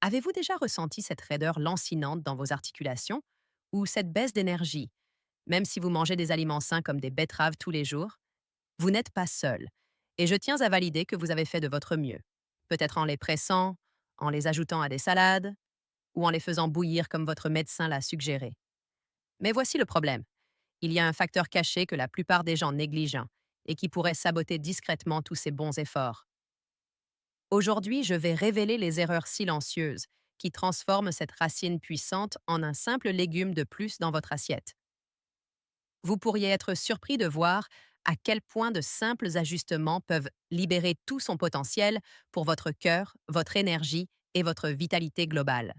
Avez-vous déjà ressenti cette raideur lancinante dans vos articulations ou cette baisse d'énergie, même si vous mangez des aliments sains comme des betteraves tous les jours? Vous n'êtes pas seul, et je tiens à valider que vous avez fait de votre mieux. Peut-être en les pressant, en les ajoutant à des salades, ou en les faisant bouillir comme votre médecin l'a suggéré. Mais voici le problème. Il y a un facteur caché que la plupart des gens négligent et qui pourrait saboter discrètement tous ces bons efforts. Aujourd'hui, je vais révéler les erreurs silencieuses qui transforment cette racine puissante en un simple légume de plus dans votre assiette. Vous pourriez être surpris de voir à quel point de simples ajustements peuvent libérer tout son potentiel pour votre cœur, votre énergie et votre vitalité globale.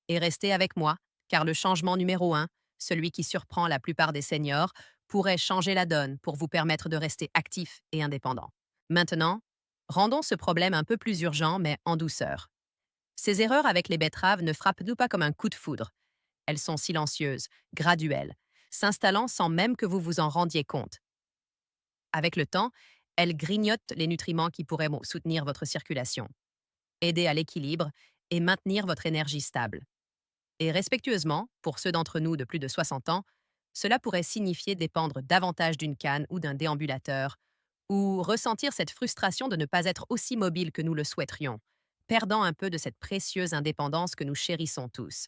Et restez avec moi, car le changement numéro un, celui qui surprend la plupart des seniors, pourrait changer la donne pour vous permettre de rester actif et indépendant. Maintenant, rendons ce problème un peu plus urgent, mais en douceur. Ces erreurs avec les betteraves ne frappent-nous pas comme un coup de foudre. Elles sont silencieuses, graduelles, s'installant sans même que vous vous en rendiez compte. Avec le temps, elles grignotent les nutriments qui pourraient soutenir votre circulation, aider à l'équilibre et maintenir votre énergie stable. Et respectueusement, pour ceux d'entre nous de plus de 60 ans, cela pourrait signifier dépendre davantage d'une canne ou d'un déambulateur, ou ressentir cette frustration de ne pas être aussi mobile que nous le souhaiterions, perdant un peu de cette précieuse indépendance que nous chérissons tous.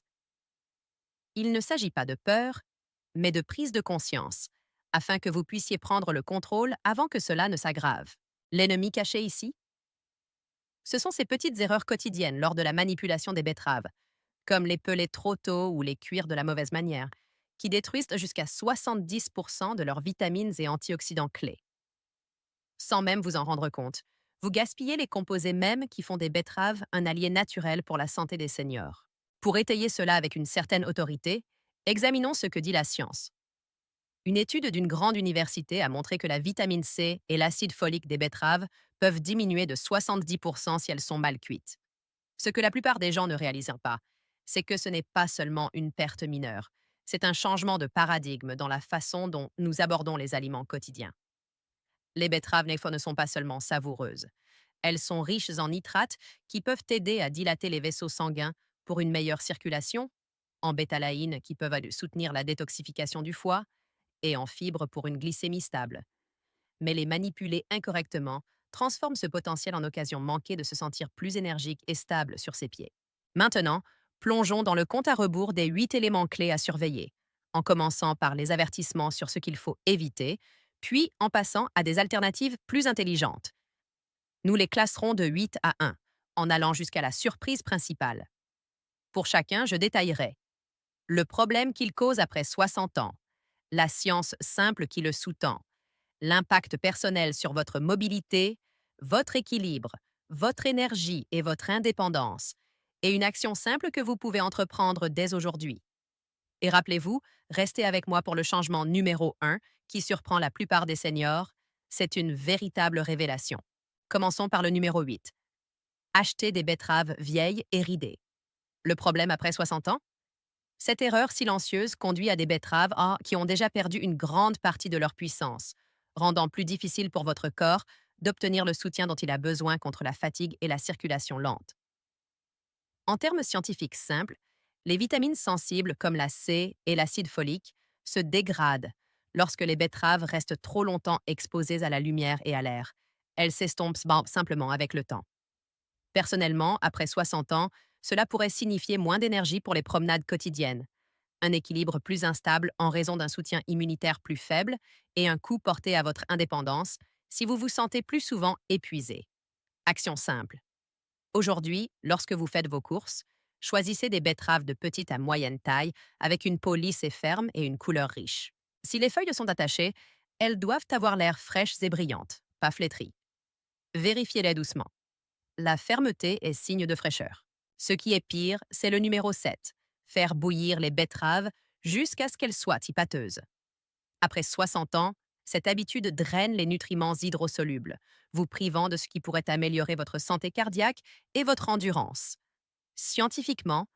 Il ne s'agit pas de peur, mais de prise de conscience, afin que vous puissiez prendre le contrôle avant que cela ne s'aggrave. L'ennemi caché ici? Ce sont ces petites erreurs quotidiennes lors de la manipulation des betteraves, comme les peler trop tôt ou les cuire de la mauvaise manière, qui détruisent jusqu'à 70% de leurs vitamines et antioxydants clés. Sans même vous en rendre compte, vous gaspillez les composés mêmes qui font des betteraves un allié naturel pour la santé des seniors. Pour étayer cela avec une certaine autorité, examinons ce que dit la science. Une étude d'une grande université a montré que la vitamine C et l'acide folique des betteraves peuvent diminuer de 70% si elles sont mal cuites. Ce que la plupart des gens ne réalisent pas, c'est que ce n'est pas seulement une perte mineure, c'est un changement de paradigme dans la façon dont nous abordons les aliments quotidiens. Les betteraves ne sont pas seulement savoureuses, elles sont riches en nitrates qui peuvent aider à dilater les vaisseaux sanguins pour une meilleure circulation, en bétalaïne qui peuvent soutenir la détoxification du foie et en fibres pour une glycémie stable. Mais les manipuler incorrectement transforme ce potentiel en occasion manquée de se sentir plus énergique et stable sur ses pieds. Maintenant, plongeons dans le compte à rebours des 8 éléments clés à surveiller, en commençant par les avertissements sur ce qu'il faut éviter, puis en passant à des alternatives plus intelligentes. Nous les classerons de 8 à 1, en allant jusqu'à la surprise principale. Pour chacun, je détaillerai le problème qu'il cause après 60 ans, la science simple qui le sous-tend, l'impact personnel sur votre mobilité, votre équilibre, votre énergie et votre indépendance, et une action simple que vous pouvez entreprendre dès aujourd'hui. Et rappelez-vous, restez avec moi pour le changement numéro un qui surprend la plupart des seniors. C'est une véritable révélation. Commençons par le numéro 8. Acheter des betteraves vieilles et ridées. Le problème après 60 ans? Cette erreur silencieuse conduit à des betteraves qui ont déjà perdu une grande partie de leur puissance, rendant plus difficile pour votre corps d'obtenir le soutien dont il a besoin contre la fatigue et la circulation lente. En termes scientifiques simples, les vitamines sensibles comme la C et l'acide folique se dégradent lorsque les betteraves restent trop longtemps exposées à la lumière et à l'air. Elles s'estompent simplement avec le temps. Personnellement, après 60 ans, cela pourrait signifier moins d'énergie pour les promenades quotidiennes, un équilibre plus instable en raison d'un soutien immunitaire plus faible et un coût porté à votre indépendance si vous vous sentez plus souvent épuisé. Action simple. Aujourd'hui, lorsque vous faites vos courses, choisissez des betteraves de petite à moyenne taille avec une peau lisse et ferme et une couleur riche. Si les feuilles sont attachées, elles doivent avoir l'air fraîches et brillantes, pas flétries. Vérifiez-les doucement. La fermeté est signe de fraîcheur. Ce qui est pire, c'est le numéro 7. Faire bouillir les betteraves jusqu'à ce qu'elles soient pâteuses. Après 60 ans, cette habitude draine les nutriments hydrosolubles, vous privant de ce qui pourrait améliorer votre santé cardiaque et votre endurance. Scientifiquement,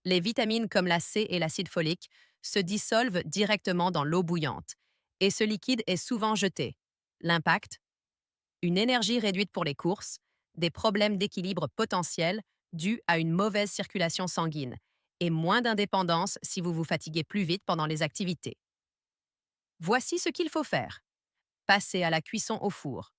les vitamines comme la C et l'acide folique se dissolvent directement dans l'eau bouillante, et ce liquide est souvent jeté. L'impact? Une énergie réduite pour les courses, des problèmes d'équilibre potentiels, dû à une mauvaise circulation sanguine, et moins d'indépendance si vous vous fatiguez plus vite pendant les activités. Voici ce qu'il faut faire. Passez à la cuisson au four.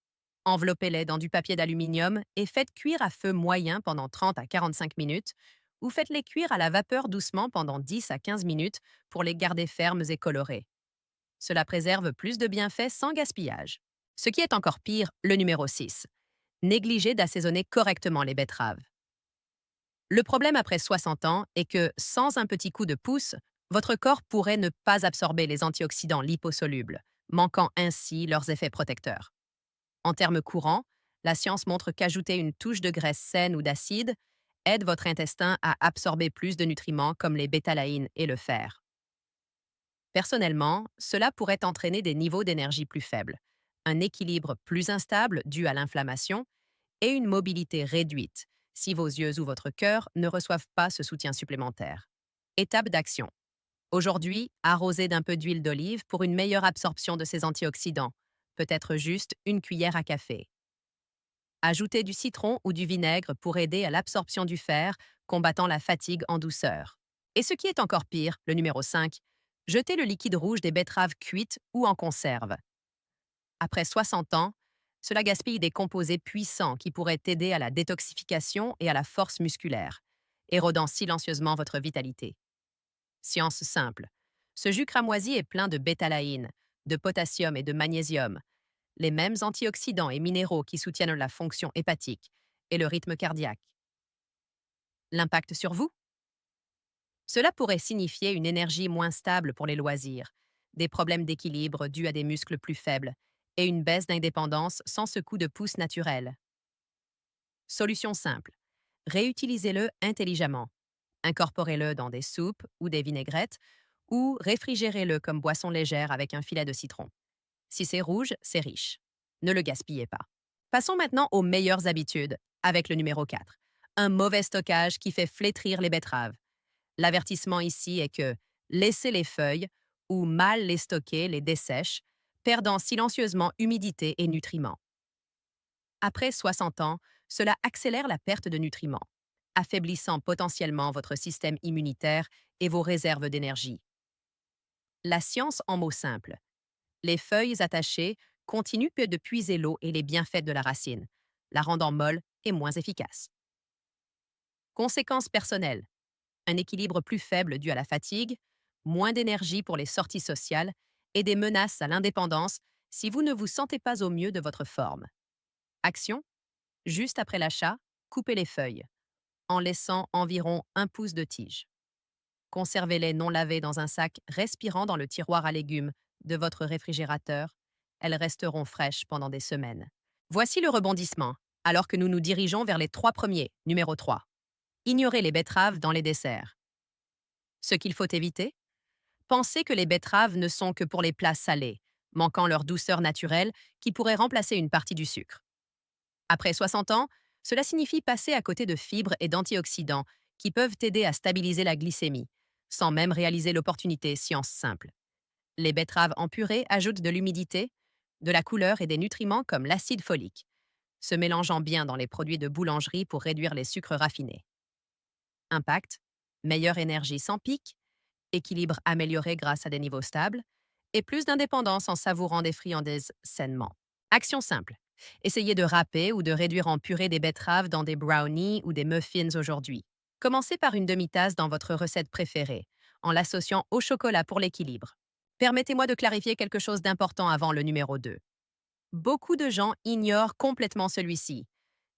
Enveloppez-les dans du papier d'aluminium et faites cuire à feu moyen pendant 30 à 45 minutes, ou faites-les cuire à la vapeur doucement pendant 10 à 15 minutes pour les garder fermes et colorées. Cela préserve plus de bienfaits sans gaspillage. Ce qui est encore pire, le numéro 6. Négligez d'assaisonner correctement les betteraves. Le problème après 60 ans est que, sans un petit coup de pouce, votre corps pourrait ne pas absorber les antioxydants liposolubles, manquant ainsi leurs effets protecteurs. En termes courants, la science montre qu'ajouter une touche de graisse saine ou d'acide aide votre intestin à absorber plus de nutriments comme les bétalaïnes et le fer. Personnellement, cela pourrait entraîner des niveaux d'énergie plus faibles, un équilibre plus instable dû à l'inflammation et une mobilité réduite si vos yeux ou votre cœur ne reçoivent pas ce soutien supplémentaire. Étape d'action. Aujourd'hui, arrosez d'un peu d'huile d'olive pour une meilleure absorption de ces antioxydants, peut-être juste une cuillère à café. Ajoutez du citron ou du vinaigre pour aider à l'absorption du fer, combattant la fatigue en douceur. Et ce qui est encore pire, le numéro 5, jetez le liquide rouge des betteraves cuites ou en conserve. Après 60 ans, cela gaspille des composés puissants qui pourraient aider à la détoxification et à la force musculaire, érodant silencieusement votre vitalité. Science simple. Ce jus cramoisi est plein de bétalaïne, de potassium et de magnésium, les mêmes antioxydants et minéraux qui soutiennent la fonction hépatique et le rythme cardiaque. L'impact sur vous? Cela pourrait signifier une énergie moins stable pour les loisirs, des problèmes d'équilibre dus à des muscles plus faibles et une baisse d'indépendance sans ce coup de pouce naturel. Solution simple. Réutilisez-le intelligemment. Incorporez-le dans des soupes ou des vinaigrettes ou réfrigérez-le comme boisson légère avec un filet de citron. Si c'est rouge, c'est riche. Ne le gaspillez pas. Passons maintenant aux meilleures habitudes, avec le numéro 4. Un mauvais stockage qui fait flétrir les betteraves. L'avertissement ici est que laisser les feuilles ou mal les stocker les dessèche, perdant silencieusement humidité et nutriments. Après 60 ans, cela accélère la perte de nutriments, affaiblissant potentiellement votre système immunitaire et vos réserves d'énergie. La science en mots simples. Les feuilles attachées continuent de puiser l'eau et les bienfaits de la racine, la rendant molle et moins efficace. Conséquences personnelles. Un équilibre plus faible dû à la fatigue, moins d'énergie pour les sorties sociales et des menaces à l'indépendance si vous ne vous sentez pas au mieux de votre forme. Action. Juste après l'achat, coupez les feuilles, en laissant environ 1 pouce de tige. Conservez-les non lavées dans un sac respirant dans le tiroir à légumes de votre réfrigérateur. Elles resteront fraîches pendant des semaines. Voici le rebondissement, alors que nous nous dirigeons vers les 3 premiers, numéro 3. Ignorez les betteraves dans les desserts. Ce qu'il faut éviter? Pensez que les betteraves ne sont que pour les plats salés, manquant leur douceur naturelle qui pourrait remplacer une partie du sucre. Après 60 ans, cela signifie passer à côté de fibres et d'antioxydants qui peuvent aider à stabiliser la glycémie, sans même réaliser l'opportunité science simple. Les betteraves en purée ajoutent de l'humidité, de la couleur et des nutriments comme l'acide folique, se mélangeant bien dans les produits de boulangerie pour réduire les sucres raffinés. Impact: meilleure énergie sans pic, équilibre amélioré grâce à des niveaux stables, et plus d'indépendance en savourant des friandises sainement. Action simple. Essayez de râper ou de réduire en purée des betteraves dans des brownies ou des muffins aujourd'hui. Commencez par une demi-tasse dans votre recette préférée, en l'associant au chocolat pour l'équilibre. Permettez-moi de clarifier quelque chose d'important avant le numéro 2. Beaucoup de gens ignorent complètement celui-ci,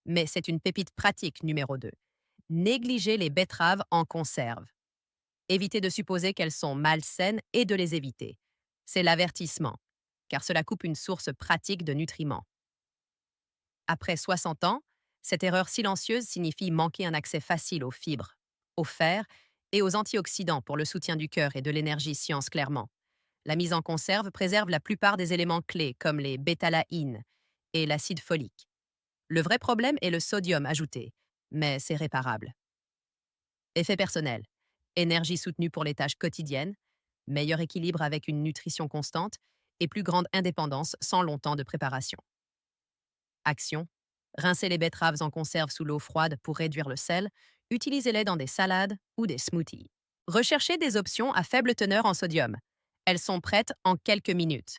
mais c'est une pépite pratique numéro 2. Négligez les betteraves en conserve. Évitez de supposer qu'elles sont malsaines et de les éviter. C'est l'avertissement, car cela coupe une source pratique de nutriments. Après 60 ans, cette erreur silencieuse signifie manquer un accès facile aux fibres, au fer et aux antioxydants pour le soutien du cœur et de l'énergie science clairement. La mise en conserve préserve la plupart des éléments clés comme les bétalaïnes et l'acide folique. Le vrai problème est le sodium ajouté, mais c'est réparable. Effet personnel. Énergie soutenue pour les tâches quotidiennes, meilleur équilibre avec une nutrition constante et plus grande indépendance sans longtemps de préparation. Action. Rincez les betteraves en conserve sous l'eau froide pour réduire le sel. Utilisez-les dans des salades ou des smoothies. Recherchez des options à faible teneur en sodium. Elles sont prêtes en quelques minutes.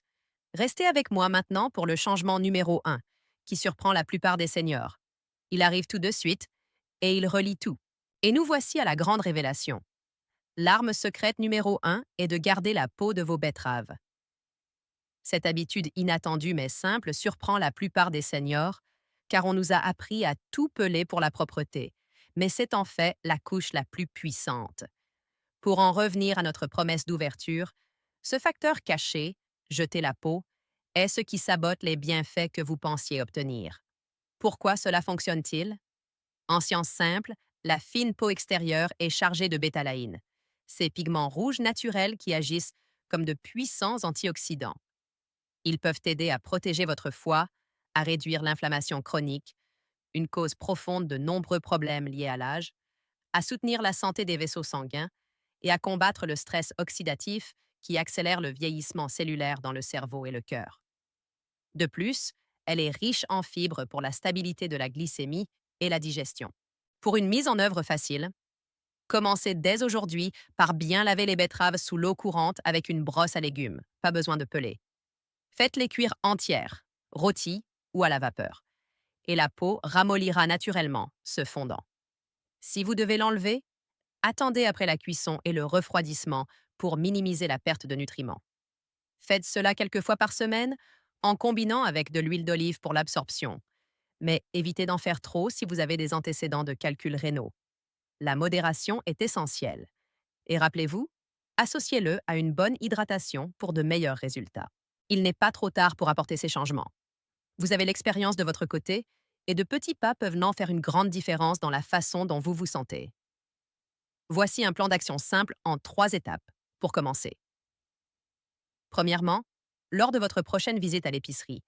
Restez avec moi maintenant pour le changement numéro 1, qui surprend la plupart des seniors. Il arrive tout de suite et il relie tout. Et nous voici à la grande révélation. L'arme secrète numéro 1 est de garder la peau de vos betteraves. Cette habitude inattendue mais simple surprend la plupart des seniors, car on nous a appris à tout peler pour la propreté. Mais c'est en fait la couche la plus puissante. Pour en revenir à notre promesse d'ouverture, ce facteur caché, jeter la peau, est ce qui sabote les bienfaits que vous pensiez obtenir. Pourquoi cela fonctionne-t-il? En science simple, la fine peau extérieure est chargée de bétalaïne, ces pigments rouges naturels qui agissent comme de puissants antioxydants. Ils peuvent aider à protéger votre foie, à réduire l'inflammation chronique, une cause profonde de nombreux problèmes liés à l'âge, à soutenir la santé des vaisseaux sanguins et à combattre le stress oxydatif qui accélère le vieillissement cellulaire dans le cerveau et le cœur. De plus, elle est riche en fibres pour la stabilité de la glycémie et la digestion. Pour une mise en œuvre facile, commencez dès aujourd'hui par bien laver les betteraves sous l'eau courante avec une brosse à légumes, pas besoin de peler. Faites-les cuire entières, rôties ou à la vapeur, et la peau ramollira naturellement, se fondant. Si vous devez l'enlever, attendez après la cuisson et le refroidissement pour minimiser la perte de nutriments. Faites cela quelques fois par semaine en combinant avec de l'huile d'olive pour l'absorption, mais évitez d'en faire trop si vous avez des antécédents de calculs rénaux. La modération est essentielle. Et rappelez-vous, associez-le à une bonne hydratation pour de meilleurs résultats. Il n'est pas trop tard pour apporter ces changements. Vous avez l'expérience de votre côté et de petits pas peuvent en faire une grande différence dans la façon dont vous vous sentez. Voici un plan d'action simple en 3 étapes pour commencer. Premièrement, lors de votre prochaine visite à l'épicerie,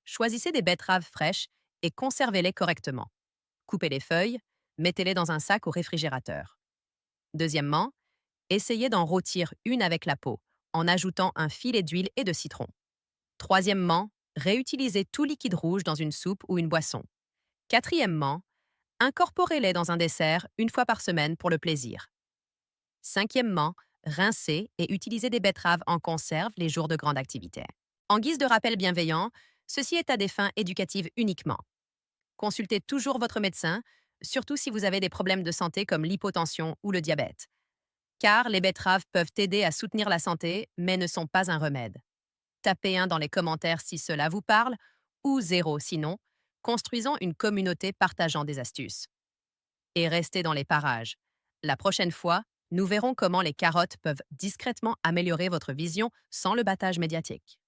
choisissez des betteraves fraîches et conservez-les correctement. Coupez les feuilles, mettez-les dans un sac au réfrigérateur. Deuxièmement, essayez d'en rôtir une avec la peau, en ajoutant un filet d'huile et de citron. Troisièmement, réutilisez tout liquide rouge dans une soupe ou une boisson. Quatrièmement, incorporez-les dans un dessert une fois par semaine pour le plaisir. Cinquièmement, rincez et utilisez des betteraves en conserve les jours de grande activité. En guise de rappel bienveillant, ceci est à des fins éducatives uniquement. Consultez toujours votre médecin, surtout si vous avez des problèmes de santé comme l'hypotension ou le diabète. Car les betteraves peuvent aider à soutenir la santé, mais ne sont pas un remède. Tapez 1 dans les commentaires si cela vous parle, ou 0 sinon. Construisons une communauté partageant des astuces. Et restez dans les parages. La prochaine fois, nous verrons comment les carottes peuvent discrètement améliorer votre vision sans le battage médiatique.